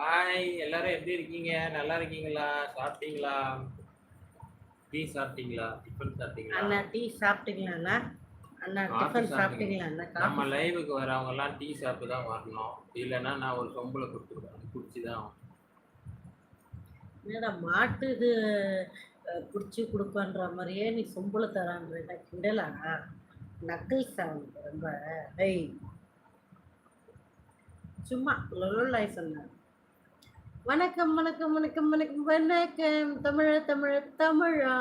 Hi எல்லாரும் எப்படி இருக்கீங்க? நல்லா இருக்கீங்களா? சாப்பிட்டீங்களா? டீ சாப்பிட்டீங்களா? டிஃபன் சாப்பிட்டீங்களா? அண்ணா டீ சாப்பிட்டீங்களா அண்ணா? அண்ணா காஃபி டிஃபன் சாப்பிட்டீங்க. சாப்பிட்டீங்களா அண்ணா? நம்ம காஃபி லைவுக்கு வரவங்கலாம் டீ சாப்பிட்டு தான் வரணும். இல்லைன்னா நான் ஒரு சொம்புல குடுத்துருவேன். குடிச்சு தான் ஆகணும். என்னடா மாட்டு இது பிடிச்சி கொடுப்பன்ற மாதிரியே நீ சொம்புல தரான்ற கிண்டலா? நக்கிள்ஸ் அவனுக்கு ரொம்ப ஹெய் சும்மா லொல்லாய் சொன்னார். வணக்கம் வணக்கம் வணக்கம் வணக்கம் வணக்கம் தமிழ தமிழ தமிழா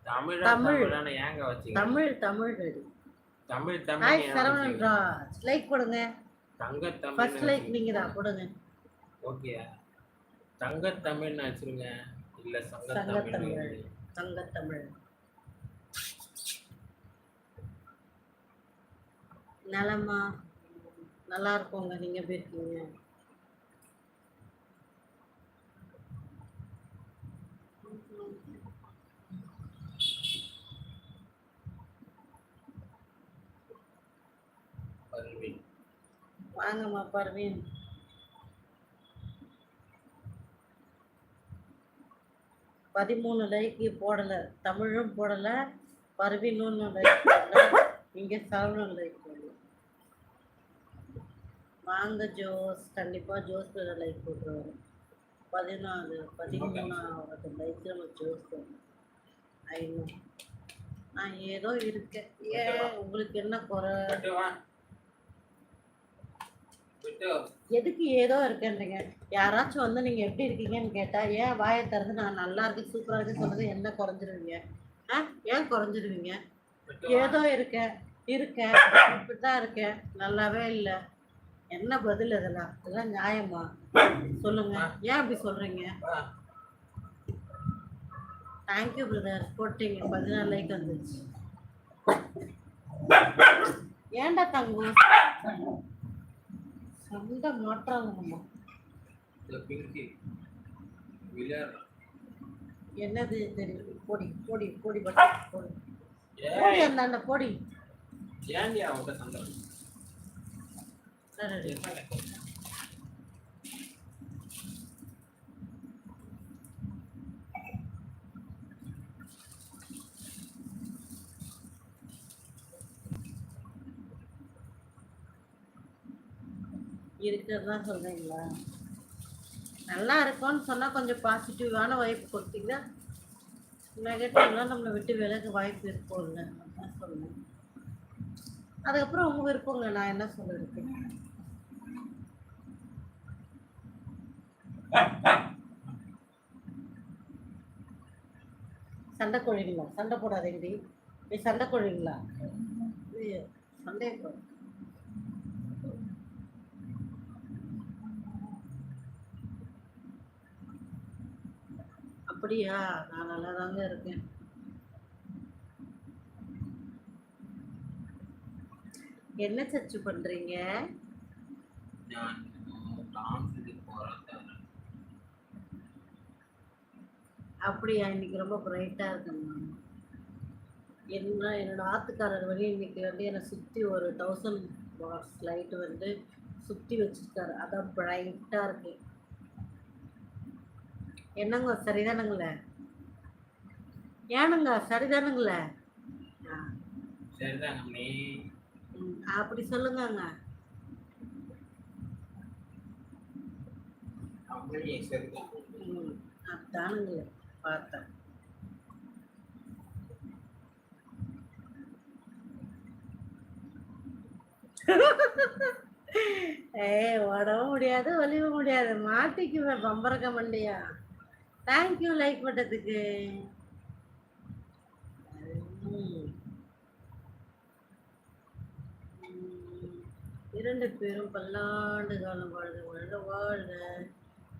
தமிழா தமிழ் தமிழான்னு ஏங்க வச்சீங்க? தமிழ் தமிழ் ரெடி. தமிழ் ஹாய் தமிழ் ஏன் சரவணன் வச்சீங்க? ராஜ் லைக் போடுங்க. தங்க தமிழ்னு ஃபர்ஸ்ட் லைக் வச்சுருங்க. நீங்க தான் போடுங்க. ஓகே. தங்க தமிழ்னு வச்சிருங்க. இல்ல சங்க தமிழ்னு சங்கத்தமிழ் வைங்க. சங்கத்தமிழ் நலமா நல்லா இருக்கோங்க. நீங்க எப்படி இருக்கீங்க? பர்வீன். வாங்கம்மா பர்வீன். பதிமூணு லைக்கு போடல, தமிழும் போடல, பர்வீனும் லைக் போடல, இங்க சரவணன் லைக் போடல. வாங்க ஜோஸ், கண்டிப்பா ஜோஸ் லைக் போட்டுருவாரு. 13வது லைக் நம்ம ஜோஸ் ஐநோ. நான் ஏதோ இருக்கேன். ஏன் உங்களுக்கு என்ன குறை? எதுக்கு ஏதோ இருக்கேன்றீங்க? யாராச்சும் வந்து நீங்க எப்படி இருக்கீங்கன்னு கேட்டா ஏன் வாயை திறந்து நான் நல்லா இருக்கு சூப்பரா இருக்கு சொல்றது என்ன குறைஞ்சிருவீங்க? ஏன் குறைஞ்சிருவீங்க? ஏதோ இருக்கேன் இப்படிதான் இருக்கேன் நல்லாவே இல்லை. என்ன பதில் இதெல்லாம் நியாயமா? சொல்லுங்க, ஏன் அப்படி சொல்றீங்க? தேங்க்யூ பிரதர், போட்டீங்க 14 லைக் வந்துச்சு. ஏன்டா தங்கம் சண்டை மாற்றாங்கம்மா? என்னது தெரியும்? போடி போடி போடி போடி போடி அந்த போடி. ஏன்டி அவன்கிட்ட சண்டை? இருக்கிறதா சொல்றீங்களா? நல்லா இருக்கும்னு சொன்னா கொஞ்சம் பாசிட்டிவான வாய்ப்பு கொடுத்தீங்கன்னா நெகட்டிவ்லாம் நம்மளை விட்டு விலக வாய்ப்பு இருக்கும்ல, அதான் சொல்லுங்க. அதுக்கப்புறம் உங்க விருப்பங்க, நான் என்ன சொல்லிருக்கு. சண்டை கோழிங்களா? சண்டை போடாதீங்கடி. நீ சண்டை கோழிங்களா? சண்டையை போட அப்படியா? நான் நல்லா தாங்க இருக்கேன். என்ன சர்ச் பண்றீங்க? அப்படியா? இன்னைக்கு ரொம்ப பிரைட்டா இருக்குங்க. என்னோட ஆத்துக்காரர் வழி இன்னைக்கு வந்து என்னை சுற்றி ஒரு 1000 வாட்ஸ் லைட் வந்து சுற்றி வச்சிருக்காரு, அதான் பிரைட்டா இருக்கு. என்னங்க சரிதானுங்களே? ஏனுங்க சரிதானுங்களே? அப்படி சொல்லுங்கங்க. அதானுங்களே பார்த்தேன். ஓடவும் முடியாது ஒளிவும் முடியாது, மாட்டிக்குவேன் பம்பரக்க மண்டியா. தேங்க்யூ லைக் பண்ணதுக்கு. இரண்டு பேரும் பல்லாண்டு காலம் வாழ்க வாழ்க வாழ்க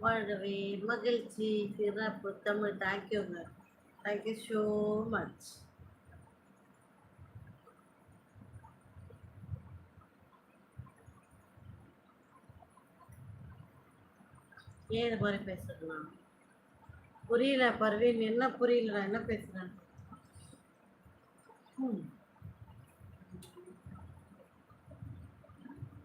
வாழ்கவே மகிழ்ச்சி சிறப்பு தமிழ். தேங்க்யூங்க, தேங்க்யூ ஸோ மச். ஏன் இது மாதிரி பேசுறேன்? புரியல பர்வீன், என்ன புரியல? நான் என்ன பேசுறேன்?